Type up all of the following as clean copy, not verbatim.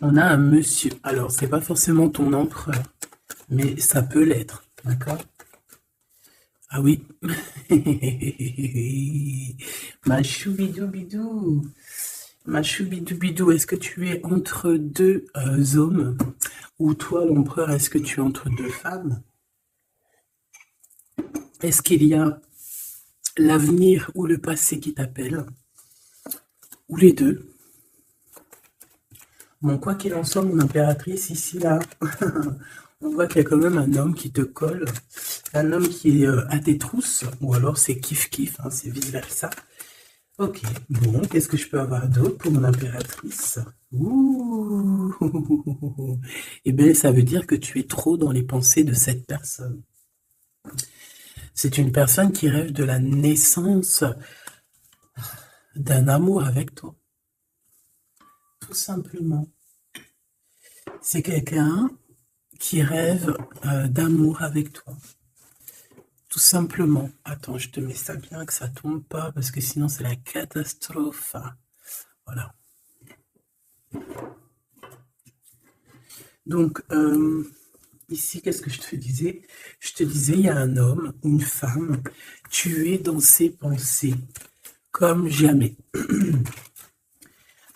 On a un monsieur. Alors, c'est pas forcément ton empereur, mais ça peut l'être. D'accord? Ah oui. Ma choubidou-bidou. Ma choubidou-bidou, est-ce que tu es entre deux hommes? Ou toi, l'empereur, est-ce que tu es entre deux femmes? Est-ce qu'il y a l'avenir ou le passé qui t'appelle? Ou les deux? Bon, quoi qu'il en soit, mon impératrice, ici, là, on voit qu'il y a quand même un homme qui te colle, un homme qui est à tes trousses, ou alors c'est kiff-kiff, hein, c'est vice-versa. Ok, bon, qu'est-ce que je peux avoir d'autre pour mon impératrice? Ouh. Eh bien, ça veut dire que tu es trop dans les pensées de cette personne. C'est une personne qui rêve de la naissance d'un amour avec toi, tout simplement. C'est quelqu'un qui rêve d'amour avec toi. Tout simplement. Attends, je te mets ça bien que ça tombe pas parce que sinon c'est la catastrophe. Voilà. Donc, ici, qu'est-ce que je te disais? Je te disais, il y a un homme, une femme, tu es dans ses pensées, comme jamais.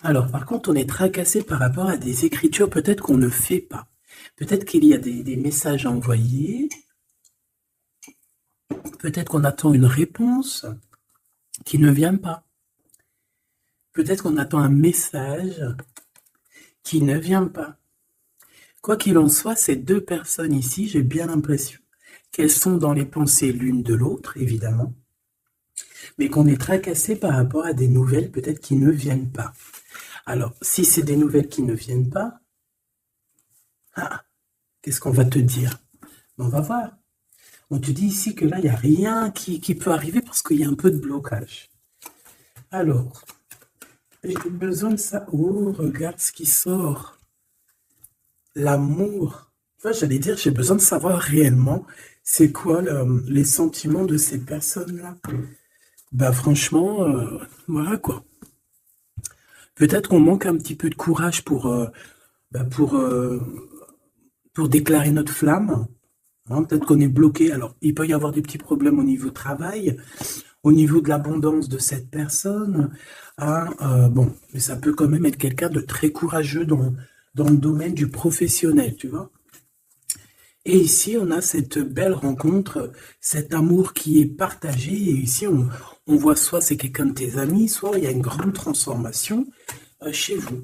Alors, par contre, on est tracassé par rapport à des écritures, peut-être qu'on ne fait pas. Peut-être qu'il y a des messages à envoyer. Peut-être qu'on attend une réponse qui ne vient pas. Peut-être qu'on attend un message qui ne vient pas. Quoi qu'il en soit, ces deux personnes ici, j'ai bien l'impression qu'elles sont dans les pensées l'une de l'autre, évidemment, mais qu'on est tracassé par rapport à des nouvelles peut-être qui ne viennent pas. Alors, si c'est des nouvelles qui ne viennent pas, qu'est-ce qu'on va te dire? On va voir. On te dit ici que là, il n'y a rien qui peut arriver parce qu'il y a un peu de blocage. Alors, j'ai besoin de ça. Oh, regarde ce qui sort. L'amour. Enfin, j'allais dire, j'ai besoin de savoir réellement c'est quoi les sentiments de ces personnes-là. Bah franchement, voilà quoi. Peut-être qu'on manque un petit peu de courage bah, pour déclarer notre flamme. Hein, peut-être qu'on est bloqué. Alors, il peut y avoir des petits problèmes au niveau travail, au niveau de l'abondance de cette personne. Hein, bon, mais ça peut quand même être quelqu'un de très courageux dans le domaine du professionnel, tu vois. Et ici, on a cette belle rencontre, cet amour qui est partagé. Et ici, on voit soit c'est quelqu'un de tes amis, soit il y a une grande transformation chez vous.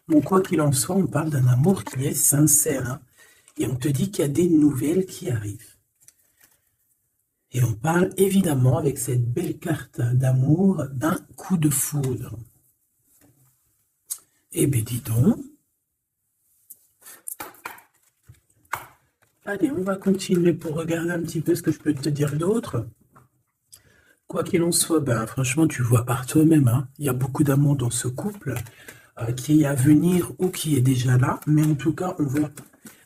Bon, quoi qu'il en soit, on parle d'un amour qui est sincère. Hein, et on te dit qu'il y a des nouvelles qui arrivent. Et on parle évidemment avec cette belle carte d'amour d'un coup de foudre. Eh bien, dis donc. Allez, on va continuer pour regarder un petit peu ce que je peux te dire d'autre. Quoi qu'il en soit, ben, franchement, tu vois par toi-même, hein, il y a beaucoup d'amour dans ce couple qui est à venir ou qui est déjà là, mais en tout cas, on voit.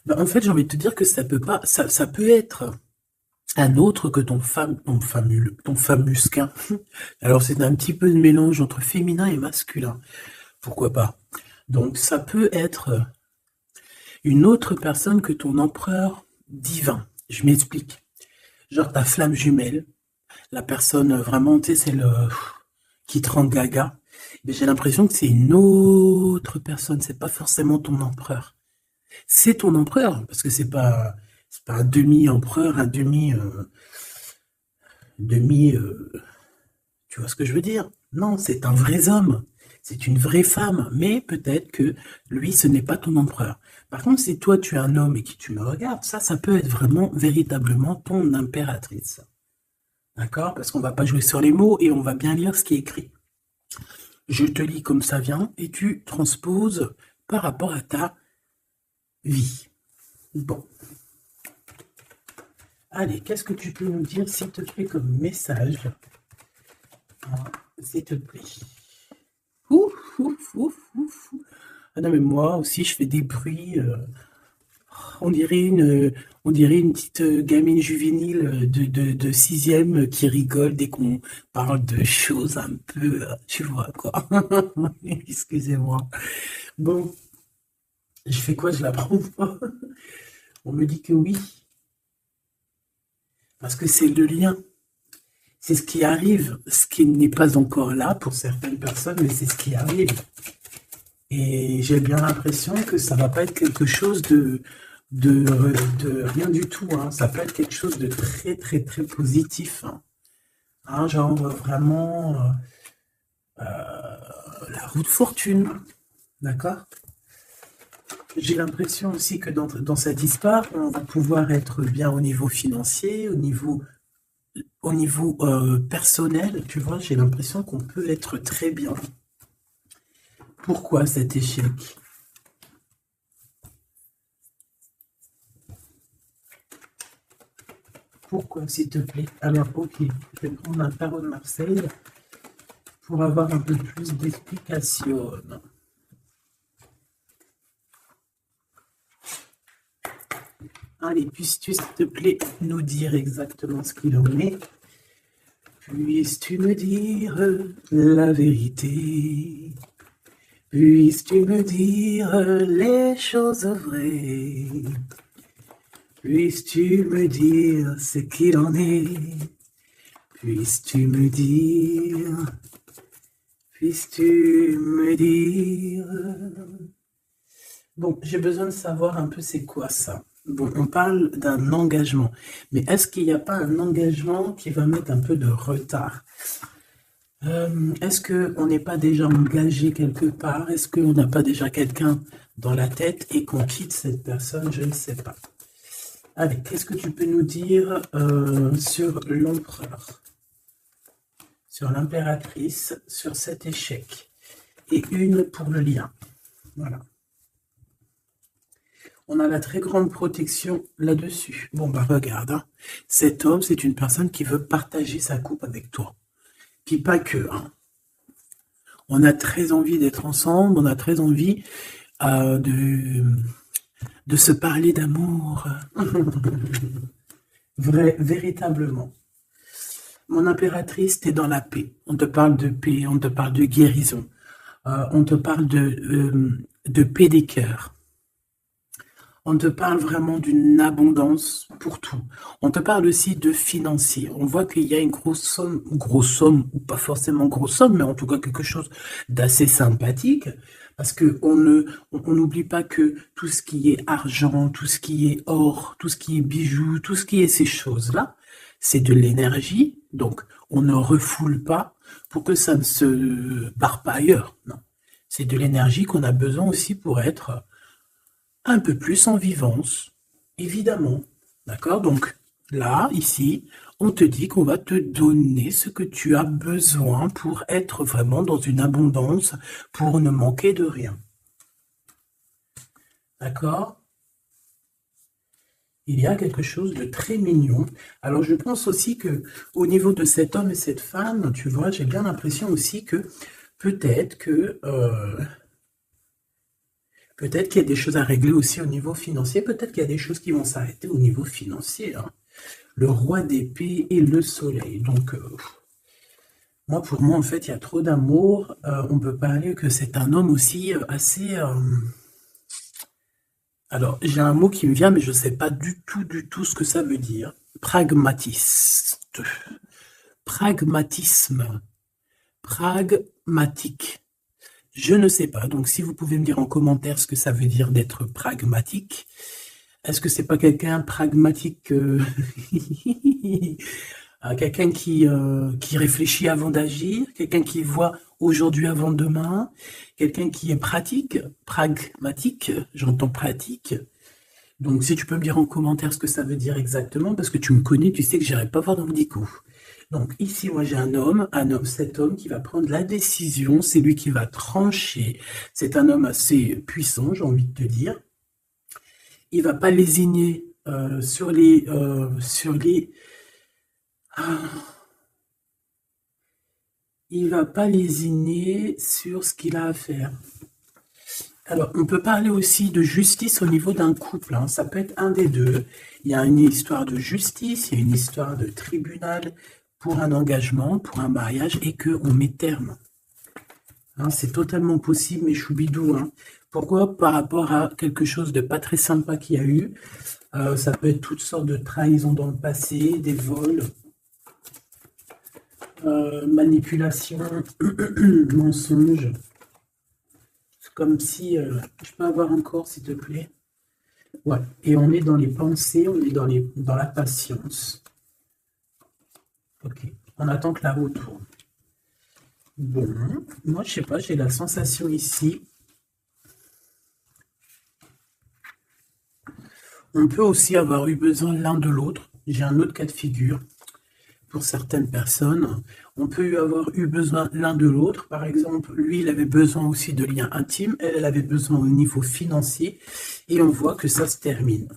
Ben, en fait, j'ai envie de te dire que ça peut pas, ça peut être un autre que ton famusquin. Alors, c'est un petit peu de mélange entre féminin et masculin. Pourquoi pas? Donc, ça peut être une autre personne que ton empereur divin. Je m'explique. Genre ta flamme jumelle, la personne vraiment, tu sais, c'est le qui te rend gaga. Mais j'ai l'impression que c'est une autre personne, c'est pas forcément ton empereur. C'est ton empereur, parce que c'est pas un demi-empereur, un demi, tu vois ce que je veux dire? Non, c'est un vrai homme. C'est une vraie femme, mais peut-être que lui, ce n'est pas ton empereur. Par contre, si toi, tu es un homme et que tu me regardes, ça peut être vraiment, véritablement ton impératrice. D'accord? Parce qu'on va pas jouer sur les mots et on va bien lire ce qui est écrit. Je te lis comme ça vient et tu transposes par rapport à ta vie. Bon. Allez, qu'est-ce que tu peux nous dire, s'il te plaît, comme message? S'il te plaît. Ouf, ouf, ouf, ouf. Ah non, mais moi aussi, je fais des bruits. on dirait une petite gamine juvénile de sixième qui rigole dès qu'on parle de choses un peu, tu vois, quoi. Excusez-moi. Bon, je fais quoi? Je la prends pas. On me dit que oui, parce que c'est le lien. C'est ce qui arrive, ce qui n'est pas encore là pour certaines personnes, mais c'est ce qui arrive. Et j'ai bien l'impression que ça va pas être quelque chose de rien du tout, hein. Ça peut être quelque chose de très, très, très positif, hein. Hein, genre vraiment la roue de fortune, d'accord? J'ai l'impression aussi que dans cette histoire, on va pouvoir être bien au niveau financier, au niveau personnel, tu vois, j'ai l'impression qu'on peut être très bien. Pourquoi cet échec? Pourquoi, s'il te plaît? Alors, ok, je vais prendre un tarot de Marseille pour avoir un peu plus d'explications. Allez, puisses-tu, s'il te plaît, nous dire exactement ce qu'il en est? Puisses-tu me dire la vérité? Puisses-tu me dire les choses vraies? Puisses-tu me dire ce qu'il en est? Puisses-tu me dire? Puisses-tu me dire? Bon, j'ai besoin de savoir un peu c'est quoi ça. Bon, on parle d'un engagement, mais est-ce qu'il n'y a pas un engagement qui va mettre un peu de retard? Est-ce qu'on n'est pas déjà engagé quelque part? Est-ce qu'on n'a pas déjà quelqu'un dans la tête et qu'on quitte cette personne? Je ne sais pas. Allez, qu'est-ce que tu peux nous dire sur l'empereur, sur l'impératrice, sur cet échec? Et une pour le lien. Voilà. On a la très grande protection là-dessus. Bon, bah regarde, hein. Cet homme, c'est une personne qui veut partager sa coupe avec toi. Puis pas que, hein. On a très envie d'être ensemble, on a très envie de se parler d'amour. Véritablement. Mon impératrice, t'es dans la paix. On te parle de paix, on te parle de guérison. On te parle de paix des cœurs. On te parle vraiment d'une abondance pour tout. On te parle aussi de financier. On voit qu'il y a une grosse somme, ou pas forcément grosse somme, mais en tout cas quelque chose d'assez sympathique, parce que on n'oublie pas que tout ce qui est argent, tout ce qui est or, tout ce qui est bijoux, tout ce qui est ces choses-là, c'est de l'énergie. Donc, on ne refoule pas pour que ça ne se barre pas ailleurs. Non. C'est de l'énergie qu'on a besoin aussi pour être un peu plus en vivance, évidemment. D'accord? Donc là, ici, on te dit qu'on va te donner ce que tu as besoin pour être vraiment dans une abondance, pour ne manquer de rien. D'accord? Il y a quelque chose de très mignon. Alors je pense aussi que au niveau de cet homme et cette femme, tu vois, j'ai bien l'impression aussi que peut-être que peut-être qu'il y a des choses à régler aussi au niveau financier. Peut-être qu'il y a des choses qui vont s'arrêter au niveau financier, hein. Le roi d'épée et le soleil. Donc, moi, pour moi, en fait, il y a trop d'amour. On peut parler que c'est un homme aussi assez... Alors, j'ai un mot qui me vient, mais je ne sais pas du tout ce que ça veut dire. Pragmatiste. Pragmatisme. Pragmatique. Je ne sais pas. Donc, si vous pouvez me dire en commentaire ce que ça veut dire d'être pragmatique. Est-ce que c'est pas quelqu'un pragmatique, quelqu'un qui réfléchit avant d'agir, quelqu'un qui voit aujourd'hui avant demain, quelqu'un qui est pratique, pragmatique, j'entends pratique. Donc, si tu peux me dire en commentaire ce que ça veut dire exactement, parce que tu me connais, tu sais que j'irai pas voir dans le dico. Donc, ici, moi, j'ai cet homme qui va prendre la décision, c'est lui qui va trancher. C'est un homme assez puissant, j'ai envie de te dire. Il va pas lésigner sur les il va pas lésiner sur ce qu'il a à faire. Alors, on peut parler aussi de justice au niveau d'un couple, hein. Ça peut être un des deux. Il y a une histoire de justice, il y a une histoire de tribunal pour un engagement, pour un mariage, et qu'on met terme. Hein, c'est totalement possible, mes choubidous, hein. Pourquoi? Par rapport à quelque chose de pas très sympa qu'il y a eu. Ça peut être toutes sortes de trahisons dans le passé, des vols, manipulation, mensonges. C'est comme si... je peux avoir encore, s'il te plaît? Ouais. Et on est dans les pensées, on est dans la patience. Ok. On attend que la roue tourne. Bon, moi, je sais pas, j'ai la sensation ici. On peut aussi avoir eu besoin l'un de l'autre. J'ai un autre cas de figure. Pour certaines personnes, on peut avoir eu besoin l'un de l'autre. Par exemple, lui, il avait besoin aussi de liens intimes. Elle avait besoin au niveau financier. Et on voit que ça se termine.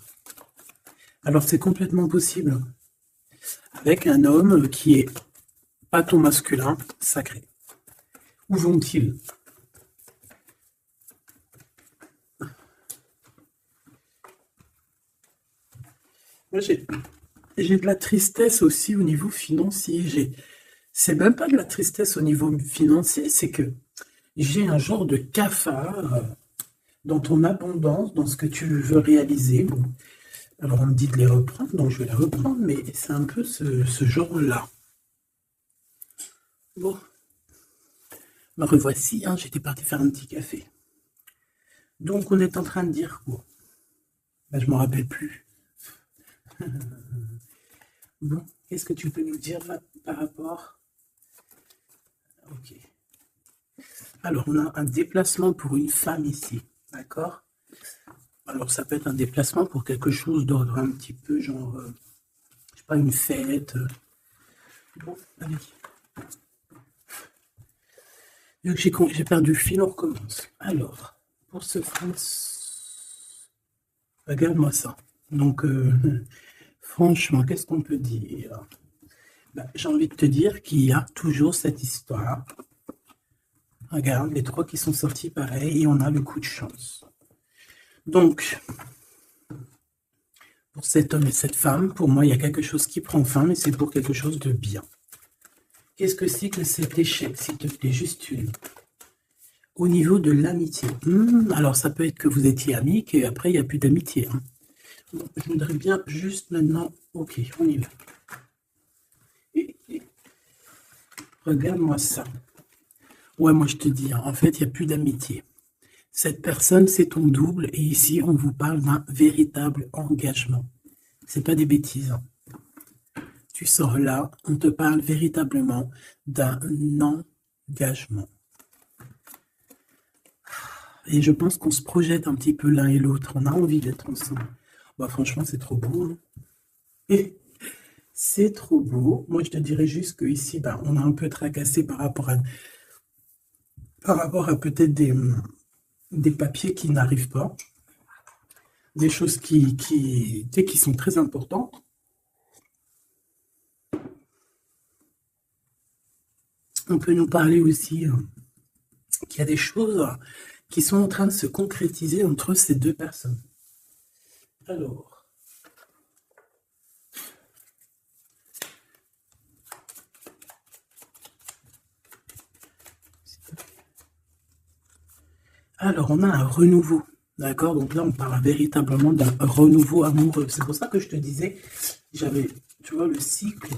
Alors, c'est complètement possible. Avec un homme qui est pas ton masculin sacré. Où vont-ils? Moi, j'ai de la tristesse aussi au niveau financier. C'est même pas de la tristesse au niveau financier, c'est que j'ai un genre de cafard dans ton abondance, dans ce que tu veux réaliser. Bon, alors on me dit de les reprendre, donc je vais les reprendre, mais c'est un peu ce genre-là. Bon, me revoici, hein, j'étais parti faire un petit café. Donc on est en train de dire quoi? Ben, je m'en rappelle plus. Bon, qu'est-ce que tu peux nous dire là, par rapport? Ok. Alors, on a un déplacement pour une femme ici, d'accord? Alors, ça peut être un déplacement pour quelque chose d'ordre un petit peu genre, je sais pas, une fête. Bon, allez. Vu que j'ai perdu le fil, on recommence. Alors, pour ce France, regarde-moi ça. Donc, franchement, qu'est-ce qu'on peut dire? Ben, j'ai envie de te dire qu'il y a toujours cette histoire. Regarde, les trois qui sont sortis pareil, et on a le coup de chance. Donc, pour cet homme et cette femme, pour moi, il y a quelque chose qui prend fin, mais c'est pour quelque chose de bien. Qu'est-ce que c'est que cet échec, s'il te plaît? Juste une. Au niveau de l'amitié. Alors, ça peut être que vous étiez amis, et après, il n'y a plus d'amitié. Hein. Bon, je voudrais bien juste maintenant... Ok, on y va. Regarde-moi ça. Ouais, moi, je te dis, hein, en fait, il n'y a plus d'amitié. Cette personne, c'est ton double, et ici, on vous parle d'un véritable engagement. C'est pas des bêtises. Hein. Tu sors là, on te parle véritablement d'un engagement. Et je pense qu'on se projette un petit peu l'un et l'autre. On a envie d'être ensemble. Bah, franchement, c'est trop beau. Hein. Et c'est trop beau. Moi, je te dirais juste qu'ici, bah, on a un peu tracassé par rapport à peut-être des papiers qui n'arrivent pas. Des choses qui sont très importantes. On peut nous parler aussi qu'il y a des choses qui sont en train de se concrétiser entre ces deux personnes. Alors, on a un renouveau, d'accord? Donc là, on parle véritablement d'un renouveau amoureux. C'est pour ça que je te disais, j'avais, tu vois, le cycle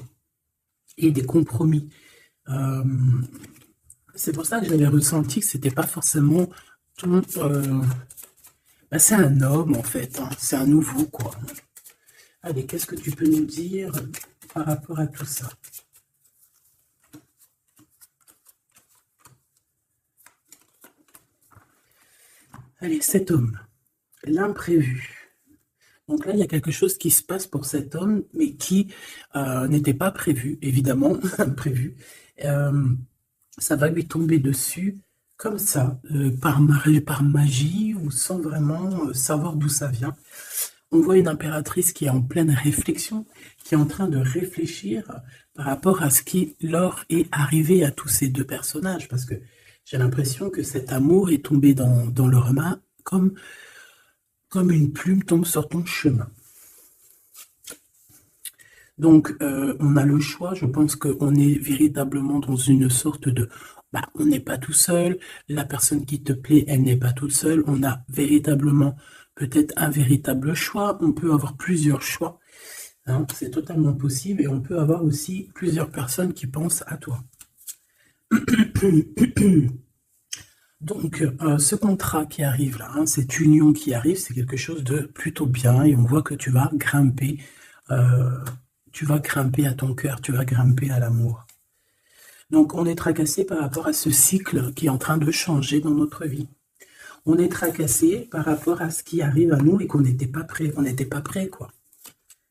et des compromis. C'est pour ça que j'avais ressenti que c'était pas forcément ton... bah, c'est un homme, en fait. Hein. C'est un nouveau, quoi. Allez, qu'est-ce que tu peux nous dire par rapport à tout ça? Allez, cet homme, l'imprévu. Donc là, il y a quelque chose qui se passe pour cet homme, mais qui n'était pas prévu, évidemment, imprévu. Ça va lui tomber dessus comme ça, par magie, ou sans vraiment savoir d'où ça vient. On voit une impératrice qui est en pleine réflexion, qui est en train de réfléchir par rapport à ce qui leur est arrivé à tous ces deux personnages, parce que j'ai l'impression que cet amour est tombé dans leurs mains comme une plume tombe sur ton chemin. Donc, on a le choix. Je pense qu'on est véritablement dans une sorte de... on n'est pas tout seul. La personne qui te plaît, elle n'est pas toute seule. On a véritablement peut-être un véritable choix. On peut avoir plusieurs choix. Hein, c'est totalement possible. Et on peut avoir aussi plusieurs personnes qui pensent à toi. Donc, ce contrat qui arrive là, hein, cette union qui arrive, c'est quelque chose de plutôt bien. Et on voit que tu vas grimper... tu vas grimper à ton cœur, tu vas grimper à l'amour. Donc, on est tracassé par rapport à ce cycle qui est en train de changer dans notre vie. On est tracassé par rapport à ce qui arrive à nous et qu'on n'était pas prêt. On n'était pas prêt, quoi.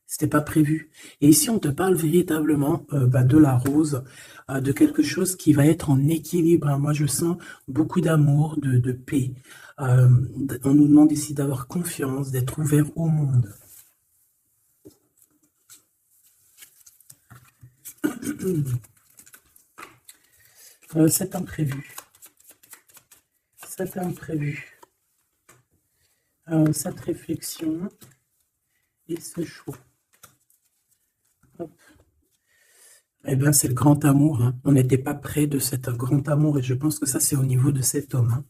C'était pas prévu. Et ici, on te parle véritablement de la rose, de quelque chose qui va être en équilibre. Moi, je sens beaucoup d'amour, de paix. On nous demande ici d'avoir confiance, d'être ouvert au monde. C'est imprévu. C'est imprévu. Cette réflexion et ce choix. Hop. Eh bien, c'est le grand amour. Hein. On n'était pas près de cet grand amour et je pense que ça, c'est au niveau de cet homme. Hein.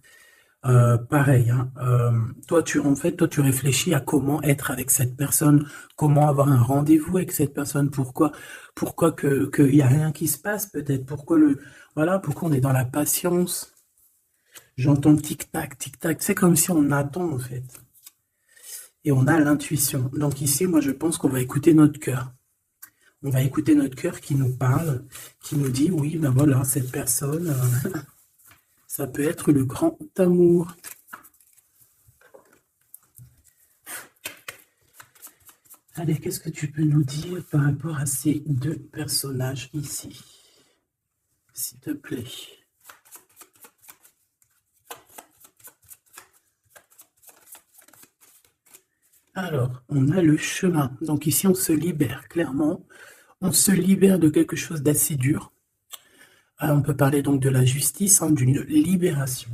Pareil, hein, toi tu réfléchis à comment être avec cette personne, comment avoir un rendez-vous avec cette personne, pourquoi qu'il y a rien qui se passe peut-être, pourquoi on est dans la patience. J'entends tic-tac, tic-tac, c'est comme si on attend en fait. Et on a l'intuition. Donc ici, moi je pense qu'on va écouter notre cœur. On va écouter notre cœur qui nous parle, qui nous dit oui, ben voilà, cette personne... ça peut être le grand amour. Allez, qu'est-ce que tu peux nous dire par rapport à ces deux personnages ici? S'il te plaît. Alors, on a le chemin. Donc ici, on se libère, clairement. On se libère de quelque chose d'assez dur. On peut parler donc de la justice, hein, d'une libération.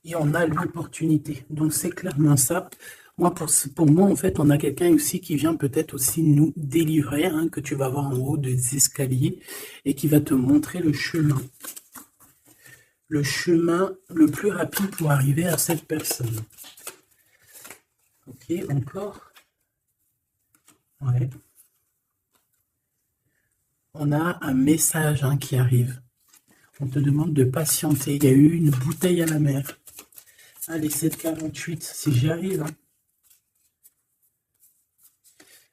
Et on a l'opportunité. Donc c'est clairement ça. Moi, pour moi, en fait, on a quelqu'un aussi qui vient peut-être aussi nous délivrer, hein, que tu vas voir en haut des escaliers, et qui va te montrer le chemin. Le chemin le plus rapide pour arriver à cette personne. Ok, encore. Ouais. On a un message qui arrive. On te demande de patienter. Il y a eu une bouteille à la mer. Allez, 7,48, si j'y arrive. Hein.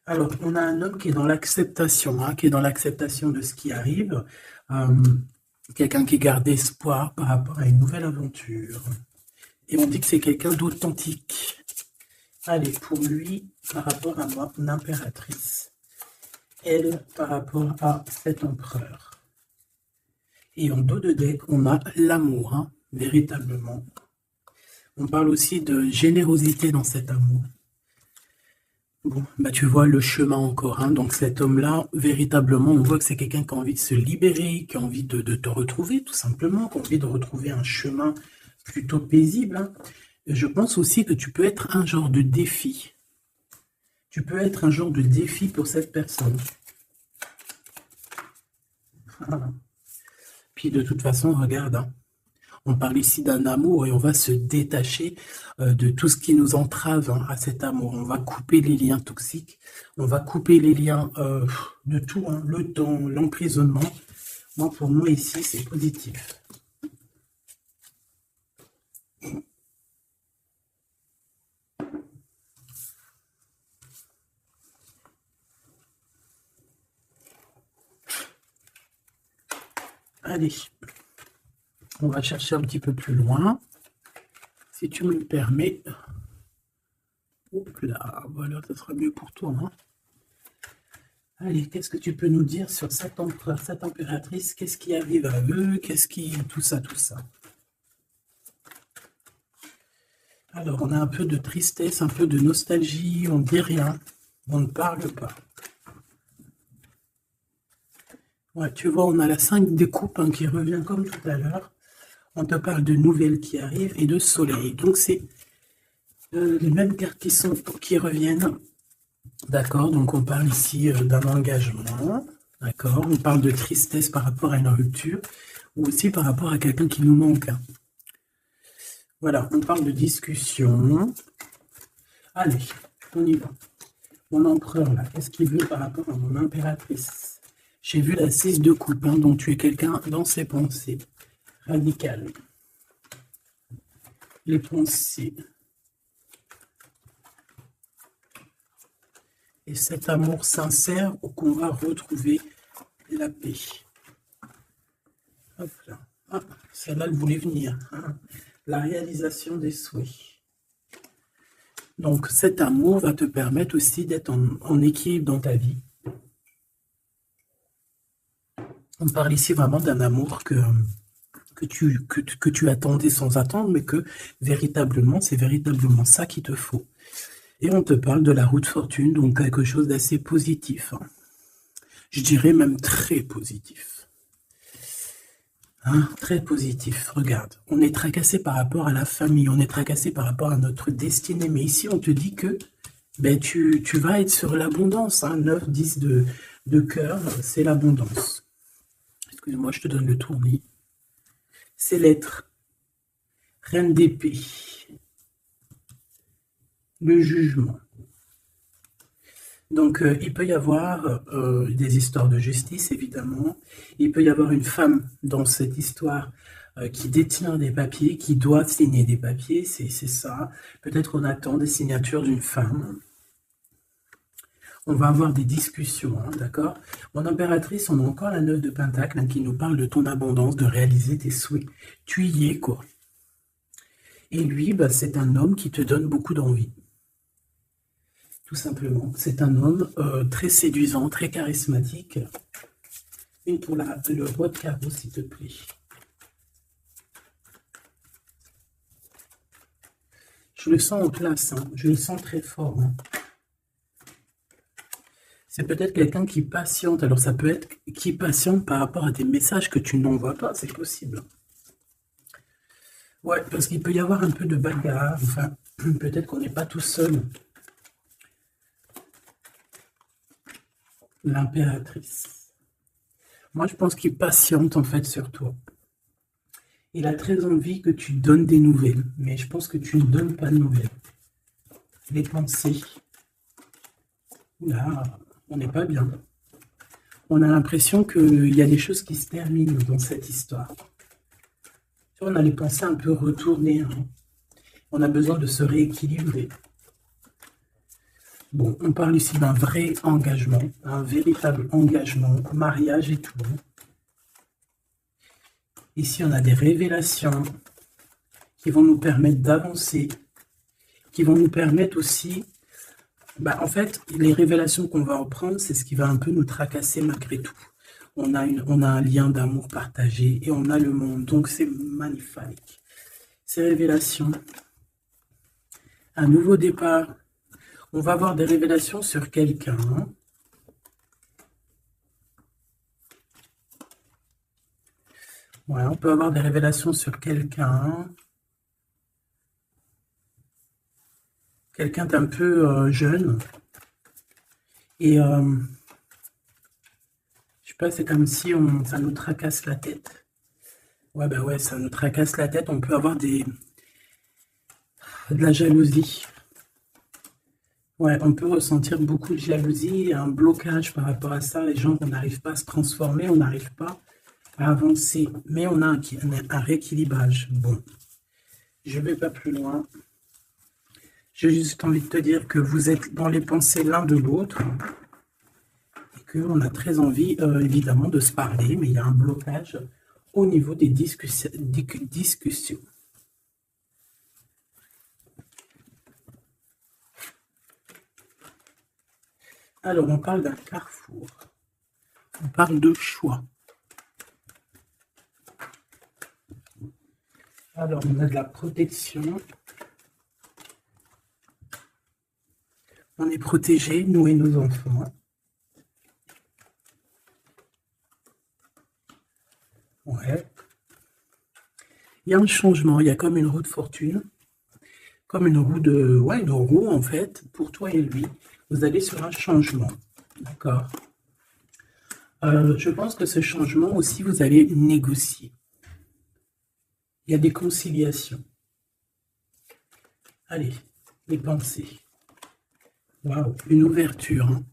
Alors, on a un homme qui est dans l'acceptation, qui est dans l'acceptation de ce qui arrive. Quelqu'un qui garde espoir par rapport à une nouvelle aventure. Et on dit que c'est quelqu'un d'authentique. Allez, pour lui, par rapport à mon impératrice. Elle, par rapport à cet empereur. Et en dos de deck, on a l'amour, véritablement. On parle aussi de générosité dans cet amour. Bon, tu vois le chemin encore. Donc cet homme-là, véritablement, on voit que c'est quelqu'un qui a envie de se libérer, qui a envie de te retrouver, tout simplement, qui a envie de retrouver un chemin plutôt paisible. Et je pense aussi que tu peux être un genre de défi. Tu peux être un genre de défi pour cette personne. Puis de toute façon, regarde, on parle ici d'un amour et on va se détacher de tout ce qui nous entrave à cet amour. On va couper les liens toxiques, on va couper les liens de tout, le temps, l'emprisonnement. Moi, pour moi, ici, c'est positif. Allez, on va chercher un petit peu plus loin, si tu me le permets. Hop là, voilà, ça sera mieux pour toi. Allez, qu'est-ce que tu peux nous dire sur cette empereur, cette impératrice? Qu'est-ce qui arrive à eux? Qu'est-ce qui... tout ça. Alors, on a un peu de tristesse, un peu de nostalgie, on ne dit rien, on ne parle pas. Ouais, tu vois, on a la 5 des coupes qui revient comme tout à l'heure. On te parle de nouvelles qui arrivent et de soleil. Donc, c'est les mêmes cartes qui reviennent. D'accord, donc on parle ici d'un engagement. D'accord, on parle de tristesse par rapport à une rupture ou aussi par rapport à quelqu'un qui nous manque. Voilà, on parle de discussion. Allez, on y va. Mon empereur, là, qu'est-ce qu'il veut par rapport à mon impératrice? J'ai vu la 6 de coupe, hein, donc tu es quelqu'un dans ses pensées. Radical. Les pensées. Et cet amour sincère qu'on va retrouver la paix. Hop là. Ah, celle-là, elle voulait venir. Hein. La réalisation des souhaits. Donc, cet amour va te permettre aussi d'être en équilibre dans ta vie. On parle ici vraiment d'un amour que tu attendais sans attendre, mais que véritablement, c'est véritablement ça qu'il te faut. Et on te parle de la route fortune, donc quelque chose d'assez positif. Hein. Je dirais même très positif. Hein, très positif. Regarde, on est tracassé par rapport à la famille, on est tracassé par rapport à notre destinée. Mais ici, on te dit que ben, tu vas être sur l'abondance. Hein, 9, 10 de cœur, c'est l'abondance. Excuse-moi, je te donne le tournis. C'est l'être. Reine d'épée. Le jugement. Donc, il peut y avoir des histoires de justice, évidemment. Il peut y avoir une femme dans cette histoire qui détient des papiers, qui doit signer des papiers, c'est ça. Peut-être qu'on attend des signatures d'une femme. On va avoir des discussions, hein, d'accord? Mon impératrice, on a encore la 9 de Pentacle hein, qui nous parle de ton abondance, de réaliser tes souhaits. Tu y es, quoi. Et lui, bah, c'est un homme qui te donne beaucoup d'envie. Tout simplement. C'est un homme très séduisant, très charismatique. Une pour le roi de carreau, s'il te plaît. Je le sens en place, hein. Je le sens très fort. Hein. C'est peut-être quelqu'un qui patiente. Alors ça peut être qui patiente par rapport à des messages que tu n'envoies pas, c'est possible. Ouais, parce qu'il peut y avoir un peu de bagarre. Enfin, peut-être qu'on n'est pas tout seul. L'impératrice. Moi, je pense qu'il patiente en fait sur toi. Il a très envie que tu donnes des nouvelles, mais je pense que tu ne donnes pas de nouvelles. Les pensées. Là, on n'est pas bien. On a l'impression qu'il y a des choses qui se terminent dans cette histoire. Tu vois, on a les pensées un peu retournées. Hein. On a besoin de se rééquilibrer. Bon, on parle ici d'un vrai engagement, un véritable engagement, mariage et tout. Ici, on a des révélations qui vont nous permettre d'avancer, qui vont nous permettre aussi... Bah, en fait, les révélations qu'on va reprendre, c'est ce qui va un peu nous tracasser malgré tout. On a un lien d'amour partagé et on a le monde, donc c'est magnifique. Ces révélations, un nouveau départ... On va avoir des révélations sur quelqu'un. Ouais, on peut avoir des révélations sur quelqu'un. Quelqu'un d'un peu jeune. Et je sais pas, c'est comme si ça nous tracasse la tête. Ouais, bah ouais, ça nous tracasse la tête. On peut avoir de la jalousie. Ouais, on peut ressentir beaucoup de jalousie, un blocage par rapport à ça. Les gens, on n'arrive pas à se transformer, on n'arrive pas à avancer. Mais on a un rééquilibrage. Bon, je ne vais pas plus loin. J'ai juste envie de te dire que vous êtes dans les pensées l'un de l'autre. Et qu'on a très envie, évidemment, de se parler. Mais il y a un blocage au niveau des discussions. Alors, on parle d'un carrefour. On parle de choix. Alors, on a de la protection. On est protégés, nous et nos enfants. Ouais. Il y a un changement, il y a comme une roue de fortune, comme une roue de... Ouais, une roue en fait, pour toi et lui. Vous allez sur un changement, d'accord? Je pense que ce changement aussi, vous allez négocier. Il y a des conciliations. Allez, les pensées. Waouh, une ouverture. Hein.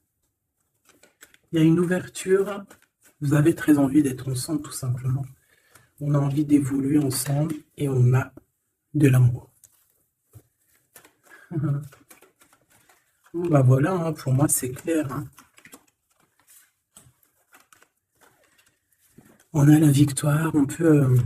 Il y a une ouverture. Vous avez très envie d'être ensemble, tout simplement. On a envie d'évoluer ensemble et on a de l'amour. Bon, bah voilà, hein, pour moi c'est clair. Hein. On a la victoire, on peut...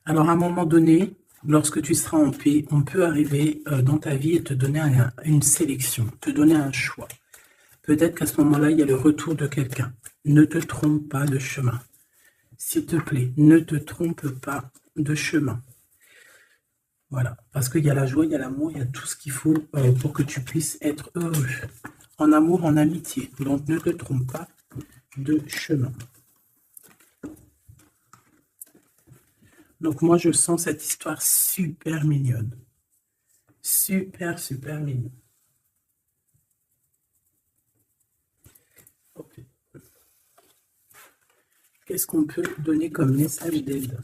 Alors à un moment donné, lorsque tu seras en paix, on peut arriver dans ta vie et te donner une sélection, te donner un choix. Peut-être qu'à ce moment-là, il y a le retour de quelqu'un. Ne te trompe pas de chemin. S'il te plaît, ne te trompe pas de chemin. Voilà, parce qu'il y a la joie, il y a l'amour, il y a tout ce qu'il faut pour que tu puisses être heureux. En amour, en amitié. Donc ne te trompe pas de chemin. Donc moi, je sens cette histoire super mignonne. Super, super mignonne. Okay. Qu'est-ce qu'on peut donner comme message d'aide?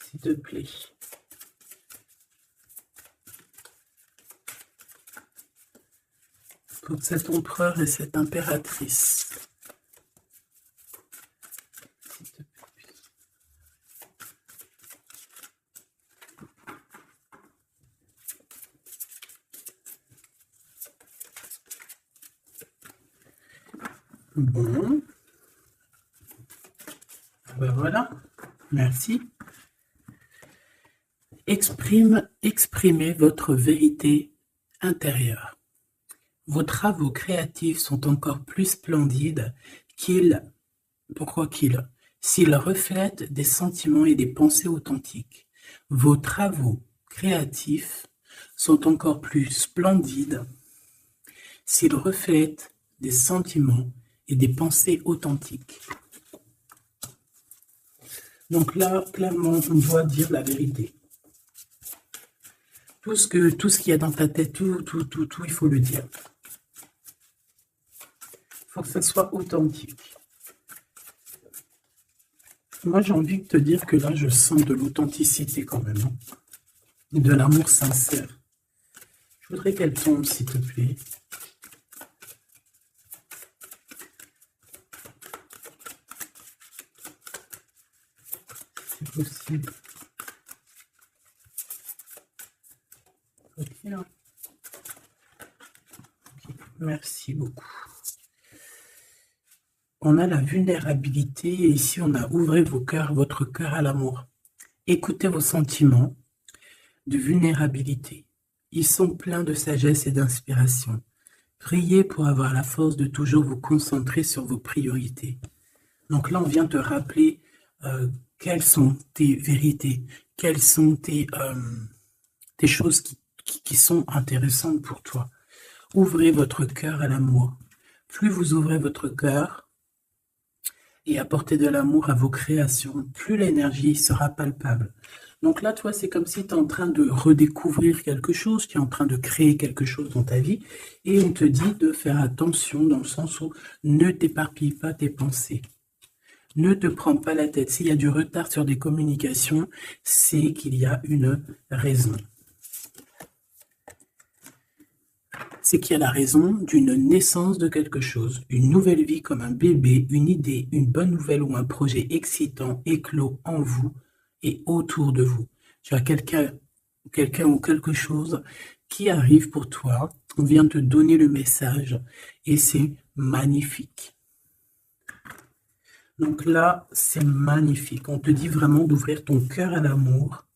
S'il te plaît. Pour cet empereur et cette impératrice. Bon. Ben voilà. Merci. Exprimez votre vérité intérieure. Vos travaux créatifs sont encore plus splendides s'ils reflètent des sentiments et des pensées authentiques. Vos travaux créatifs sont encore plus splendides s'ils reflètent des sentiments et des pensées authentiques. Donc là, clairement, on doit dire la vérité. Tout ce qu'il y a dans ta tête, tout, il faut le dire. Il faut que ça soit authentique. Moi, j'ai envie de te dire que là, je sens de l'authenticité quand même. Hein. De l'amour sincère. Je voudrais qu'elle tombe, s'il te plaît. C'est possible. Ok, hein. Okay. Merci beaucoup. On a la vulnérabilité et ici on a ouvrez votre cœur à l'amour. Écoutez vos sentiments de vulnérabilité. Ils sont pleins de sagesse et d'inspiration. Priez pour avoir la force de toujours vous concentrer sur vos priorités. Donc là, on vient te rappeler quelles sont tes vérités, quelles sont tes choses qui sont intéressantes pour toi. Ouvrez votre cœur à l'amour. Plus vous ouvrez votre cœur et apportez de l'amour à vos créations, plus l'énergie sera palpable. Donc là, toi, c'est comme si tu es en train de redécouvrir quelque chose, tu es en train de créer quelque chose dans ta vie, et on te dit de faire attention dans le sens où ne t'éparpille pas tes pensées. Ne te prends pas la tête. S'il y a du retard sur des communications, c'est qu'il y a une raison. C'est qu'il y a la raison d'une naissance de quelque chose, une nouvelle vie comme un bébé, une idée, une bonne nouvelle ou un projet excitant éclos en vous et autour de vous. Tu as quelqu'un ou quelque chose qui arrive pour toi, on vient te donner le message et c'est magnifique. Donc là, c'est magnifique. On te dit vraiment d'ouvrir ton cœur à l'amour,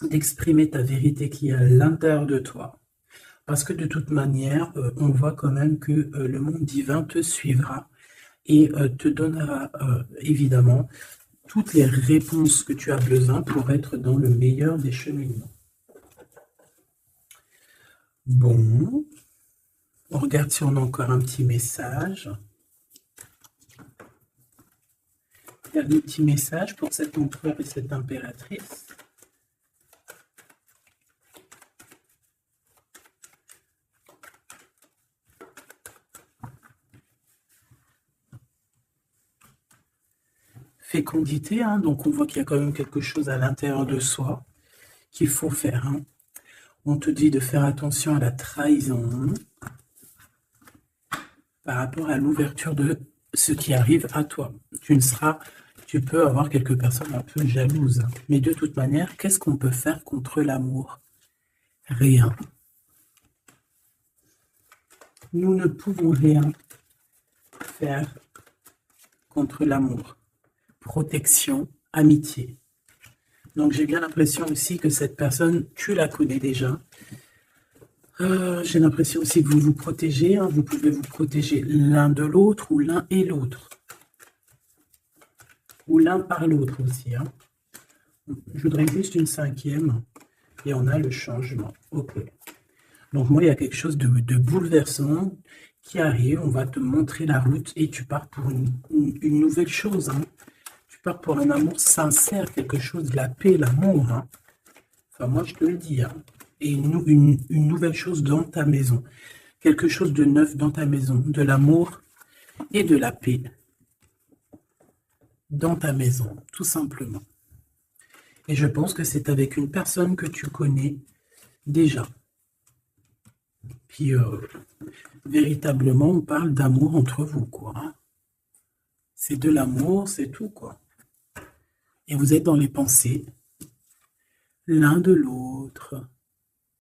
d'exprimer ta vérité qui est à l'intérieur de toi. Parce que de toute manière, on voit quand même que le monde divin te suivra et te donnera évidemment toutes les réponses que tu as besoin pour être dans le meilleur des cheminements. Bon, On regarde si on a encore un petit message. Dernier petit message pour cet empereur et cette impératrice. Fécondité, hein, donc on voit qu'il y a quand même quelque chose à l'intérieur de soi qu'il faut faire. Hein. On te dit de faire attention à la trahison par rapport à l'ouverture de ce qui arrive à toi. Tu peux avoir quelques personnes un peu jalouses. Mais de toute manière, qu'est-ce qu'on peut faire contre l'amour? Rien. Nous ne pouvons rien faire contre l'amour. Protection, amitié. Donc j'ai bien l'impression aussi que cette personne, tu la connais déjà. J'ai l'impression aussi que vous vous protégez. Hein. Vous pouvez vous protéger l'un de l'autre ou l'un et l'autre. Ou l'un par l'autre aussi. Hein. Je voudrais juste une cinquième. Et on a le changement. Ok. Donc moi, il y a quelque chose de bouleversant qui arrive. On va te montrer la route et tu pars pour une nouvelle chose. Hein. Tu pars pour un amour sincère, quelque chose de la paix, l'amour. Hein. Enfin, moi, je te le dis. Hein. Et une nouvelle chose dans ta maison. Quelque chose de neuf dans ta maison. De l'amour et de la paix. Dans ta maison, tout simplement. Et je pense que c'est avec une personne que tu connais déjà. Puis, véritablement, on parle d'amour entre vous, quoi. Hein. C'est de l'amour, c'est tout, quoi. Et vous êtes dans les pensées l'un de l'autre.